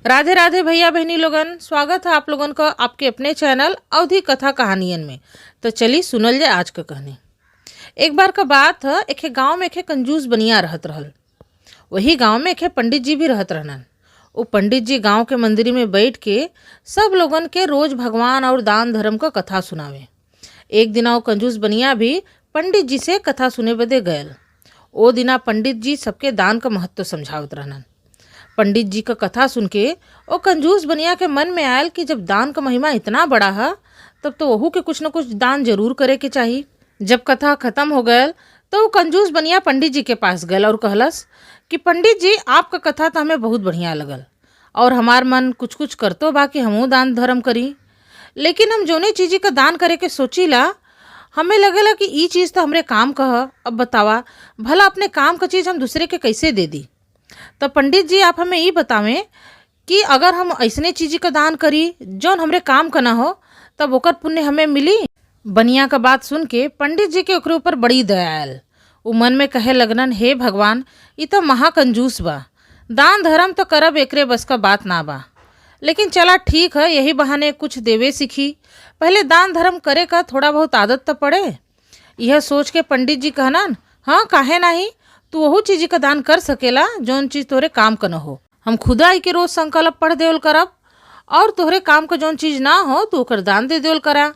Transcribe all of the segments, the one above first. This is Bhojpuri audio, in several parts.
राधे राधे भैया बहनी लोगन, स्वागत है आप लोगन का आपके अपने चैनल अवधि कथा कहानियन में। तो चली सुनल जाए आज का कहानी। एक बार का बात है, एक गांव में एक कंजूस बनिया रहत रहल। वही गांव में एक पंडित जी भी रहत रहनन। वो पंडित जी गांव के मंदिर में बैठ के सब लोगन के रोज भगवान और दान धर्म का कथा सुनावे। एक दिन वो कंजूस बनिया भी पंडित जी से कथा सुने बदे गयल। ओ दिना पंडित जी सबके दान का महत्व समझावत रहनन। पंडित जी का कथा सुन के वो कंजूस बनिया के मन में आयल कि जब दान का महिमा इतना बड़ा है तब तो वहू के कुछ न कुछ दान जरूर करे के चाहिए। जब कथा खत्म हो गयल तो वो कंजूस बनिया पंडित जी के पास गयल और कहलस कि पंडित जी, आपका कथा तो हमें बहुत बढ़िया लगल और हमार मन कुछ कुछ करतो बा कि हमहू दान धर्म करी, लेकिन हम जोने चीज़ का दान करे के सोचीला हमें लगेला कि ई चीज़ तो हमरे काम का है। अब बतावा भला अपने काम का चीज़ हम दूसरे के कैसे दे दी। तो पंडित जी, आप हमें ये बतावें कि अगर हम ऐसने चीज़ का दान करी जौन हमरे काम का ना हो तब ओकर पुण्य हमें मिली। बनिया का बात सुन के पंडित जी के ओकरे ऊपर बड़ी दया आयल। वो मन में कहे लगनन, हे भगवान, ये तो महाकंजूस बा, दान धर्म तो करब एकरे बस का बात ना बा, लेकिन चला ठीक है, यही बहाने कुछ देवे सीखी, पहले दान धर्म करे का थोड़ा बहुत आदत तो पड़े। यह सोच के पंडित जी कहनन, हाँ काहे नहीं, तू वहू चीज़ का दान कर सकेला जौन चीज़ तोहरे काम का न हो। हम खुदा आई के रोज संकल्प पढ़ देवल करब और तोहरे काम का जौन चीज़ ना हो तो ओकर दान दे देवल करा।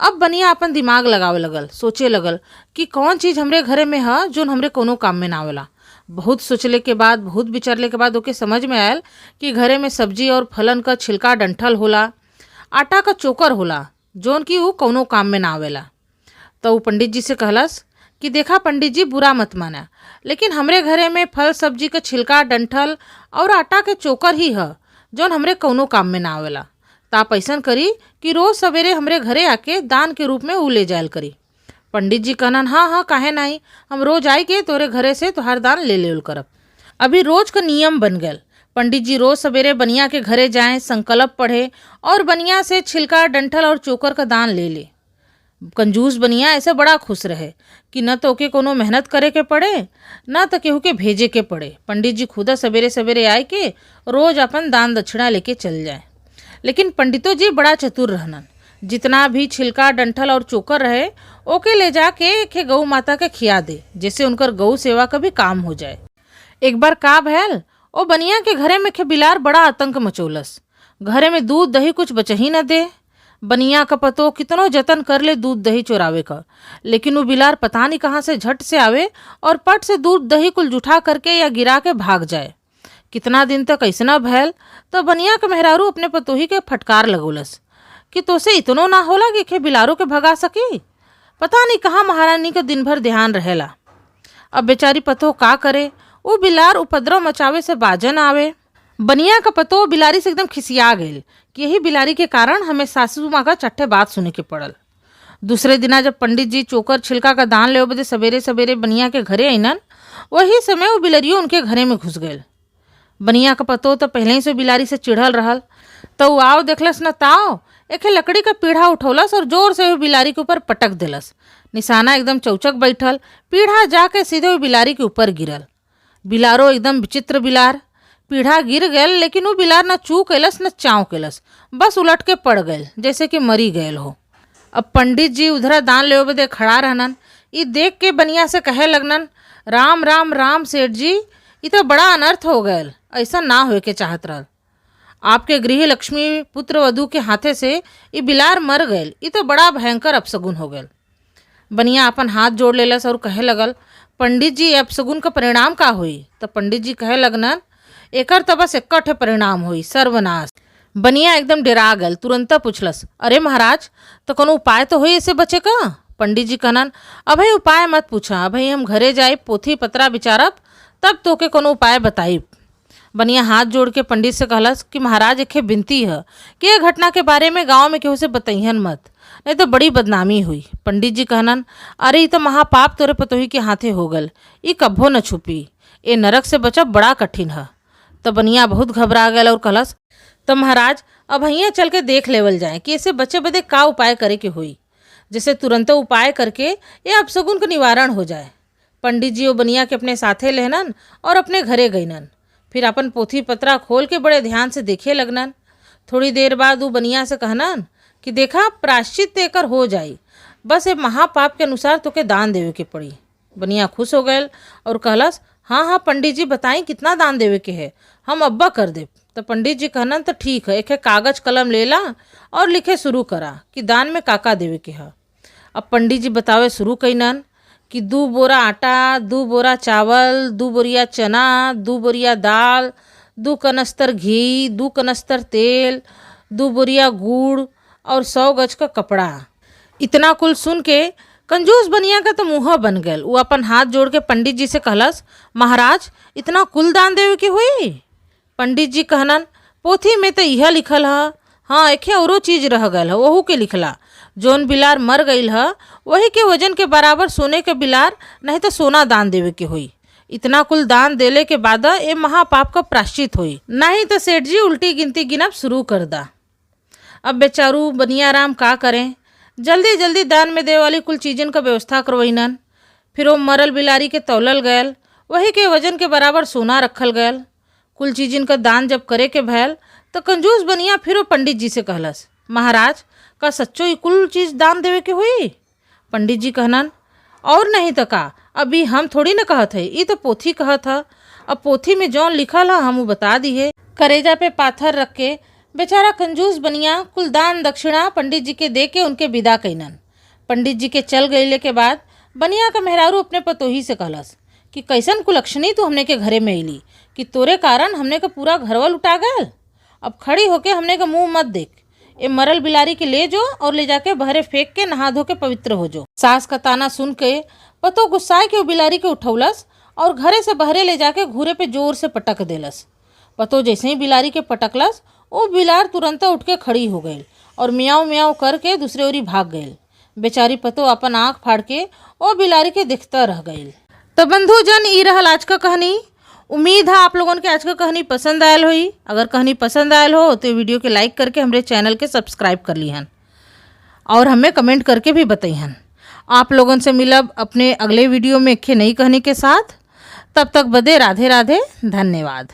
अब बनिया अपन दिमाग लगावे लगल, सोचे लगल कि कौन चीज़ हमरे घरे में है जौन हमरे कोनो काम में ना आवेला। बहुत सोचले के बाद, बहुत विचारले के बाद ओके समझ में आयल कि घरे में सब्जी और फलन का छिलका डंठल होला, आटा का चोकर होला जौन की वो कौनो काम में ना आवेला। तो वो पंडित जी से कहलस कि देखा पंडित जी, बुरा मत माना, लेकिन हमरे घरे में फल सब्जी का छिलका डंठल और आटा के चोकर ही है जौन हमरे कौनो काम में ना आवेला। तो आप ऐसा करी कि रोज सवेरे हमरे घरे आके दान के रूप में ऊ ले जायल करी। पंडित जी कहनन, हाँ हाँ काहे नहीं, हम रोज आई के तोरे घरे से तोहार दान ले लेवल करब। अभी रोज का नियम बन गयल। पंडित जी रोज सवेरे बनिया के घरे जाएं, संकल्प पढ़े और बनिया से छिलका डंठल और चोकर का दान ले ले। कंजूस बनिया ऐसे बड़ा खुश रहे कि न तो ओके कोनो मेहनत करे के पड़े न तो केहू के भेजे के पड़े। पंडित जी खुदा सवेरे सवेरे आए के रोज अपन दान दक्षिणा लेके चल जाए। लेकिन पंडितों जी बड़ा चतुर रहनन। जितना भी छिलका डंठल और चोकर रहे ओके ले जाके गौ माता के खिया दे, जैसे उनकर गौ सेवा का भी काम हो जाए। एक बार का भैल, ओ बनिया के घरे में बिलार बड़ा आतंक मचौलस। घरे में दूध दही कुछ बच ही न दे। बनिया का पतो कितनो जतन कर ले दूध दही चुरावे का, लेकिन वो बिलार पता नहीं कहाँ से झट से आवे और पट से दूध दही कुल जुठा करके या गिरा के भाग जाए। कितना दिन तक ऐसना भैल तो बनिया का मेहरारू अपने पतोही के फटकार लगोलस कि तोसे इतनो ना होला कि खे बिलारों के भगा सकी। पता नहीं कहाँ महारानी का दिन भर ध्यान रहेला। अब बेचारी पतो का करे, वो बिलार उपद्रव मचावे से बाजन आवे। बनिया का पतो बिलारी से एकदम खिसिया गई कि यही बिलारी के कारण हमें सासू माँ का चट्टे बात सुने के पड़ल। दूसरे दिना जब पंडित जी चोकर छिलका का दान ले बदे सवेरे सवेरे बनिया के घरे आइनन, वही समय वो बिलरियो उनके घरे में घुस गए। बनिया का पतो तो पहले ही से बिलारी से चिढ़ल रहल। तो वो आओ देखलस न ताओ एक लकड़ी का पीढ़ा उठौलस और जोर से वो बिलारी के ऊपर पटक दिलस। निशाना एकदम चौचक बैठल, पीढ़ा जाके सीधे वो बिलारी के ऊपर गिरल। बिलारो एकदम विचित्र बिलार, पीढ़ा गिर गयल लेकिन वो बिलार न चू कैलस न चाँव कैलस, बस उलट के पड़ गयल जैसे कि मरी गयल हो। अब पंडित जी उधरा दान ले बदे खड़ा रहनन। ये देख के बनिया से कहे लगनन, राम राम राम सेठ जी, ये तो बड़ा अनर्थ हो गयल, ऐसा ना होए के चाहत रहल। आपके गृह लक्ष्मी पुत्र वधु के हाथे से ये बिलार मर गयल, ये तो बड़ा भयंकर अपशगुन हो गयल। बनिया अपन हाथ जोड़ लेलस और कहे लगल, पंडित जी अपशगुन का परिणाम का हुई। तो पंडित जी कहे लगनन, एकर तो बस इक्कठे परिणाम हुई, सर्वनाश। बनिया एकदम डरा गल, तुरंत पूछलस, अरे महाराज, तो कोनो उपाय तो हुई इसे बचे का। पंडित जी कहनन, अभय उपाय मत पूछा, अभय हम घरे जाए पोथी पतरा विचारब तब तोके कोनो उपाय बताई। बनिया हाथ जोड़ के पंडित से कहलस कि महाराज एक विनती है कि ये घटना के बारे में गांव में केहू से बतैहन मत, नहीं तो बड़ी बदनामी हुई। पंडित जी कहनन, अरे ये तो महापाप तोरे पतोही के हाथे हो गल, ये कब्बो न छुपी, ये नरक से बचब बड़ा कठिन है। तो बनिया बहुत घबरा गया और कहलस, तो महाराज अब यहाँ चल के देख लेवल जाए कि इसे बच्चे बदे का उपाय करे के हुई, जैसे तुरंत उपाय करके ये अपशगुन का निवारण हो जाए। पंडित जी वो बनिया के अपने साथे लेहनन और अपने घरे गईनन। फिर अपन पोथी पत्रा खोल के बड़े ध्यान से देखे लगनन। थोड़ी देर बाद वो बनिया से कहनन कि देखा प्रायश्चित तेकर हो जाई, बस ये महापाप के अनुसार तोके दान देवे के पड़ी। बनिया खुश हो गए और कहलस, हाँ हाँ पंडित जी बताई कितना दान देवे के है, हम अब्बा कर दे। तो पंडित जी कहनन तो ठीक है, एक कागज कलम ले ला और लिखे शुरू करा कि दान में काका देवे के है। अब पंडित जी बतावे शुरू कईनन कि 2 बोरा आटा, 2 बोरा चावल, 2 बोरिया चना, 2 बोरिया दाल, 2 कनस्तर घी, 2 कनस्तर तेल, 2 बोरिया गुड़ और 100 गज का कपड़ा। इतना कुल सुन के कंजूस बनिया का तो मुँह बन गए। वो अपन हाथ जोड़ के पंडित जी से कहलस, महाराज इतना कुल दान देवे के हुई? पंडित जी कहनन, पोथी में तो यह लिखल है, हाँ एक औरो चीज रह गल है, वहू के लिखला। जोन बिलार मर गईल है वही के वजन के बराबर सोने के बिलार नहीं तो सोना दान देवे के हुई। इतना कुल दान देले के बाद ये महापाप का प्रायश्चित हुई, नहीं तो सेठ जी उल्टी गिनती गिनब शुरू कर दा। अब बेचारू बनियाराम का करें, जल्दी जल्दी दान में दे वाली कुल चीज़न का व्यवस्था करवैनन। फिर वो मरल बिलारी के तौलल गयल, वही के वजन के बराबर सोना रखल गयल। कुल चीज़न का दान जब करे के भैल तो कंजूस बनिया फिर वो पंडित जी से कहलस, महाराज का सच्चो ये कुल चीज़ दान देवे के हुई? पंडित जी कहनन, और नहीं तो का, अभी हम थोड़ी न कहत है, ये तो पोथी कहत है। अब पोथी में जौन लिखल है हम बता दी है। करेजा पे पाथर रख के बेचारा कंजूस बनिया कुल दान दक्षिणा पंडित जी के दे के उनके विदा कईनन। पंडित जी के चल गईले के बाद बनिया का मेहरारू अपने पतोही से कहलस कि कैसन कुलक्षणी तू हमने के घरे में अली कि तोरे कारण हमने का पूरा घरवा लुटा गल। अब खड़ी होके हमने का मुंह मत देख, ये मरल बिलारी के ले जो और ले जाके बहरे फेंक के नहा धो के पवित्र हो जो। सास का ताना सुन के पतो गुस्साए के वो बिलारी के उठौलस और घरे से बहरे ले जाके घूरे पे जोर से पटक देलस। पतो जैसे ही बिलारी के पटकलस वो बिलार तुरंत उठ के खड़ी हो गई और मियाँ मियाँ करके दूसरे ओरी भाग गई। बेचारी पतो अपन आँख फाड़ के वो बिलारी के दिखता रह गई। तो बंधुजन ई रहल आज का कहानी। उम्मीद है आप लोगों के आज का कहानी पसंद आयल होई। अगर कहानी पसंद आयल हो तो वीडियो के लाइक करके हमारे चैनल के सब्सक्राइब कर लीहन और हमें कमेंट करके भी बताइहन। आप लोगों से मिलब अपने अगले वीडियो में एक नई कहानी के साथ। तब तक बदे राधे राधे, धन्यवाद।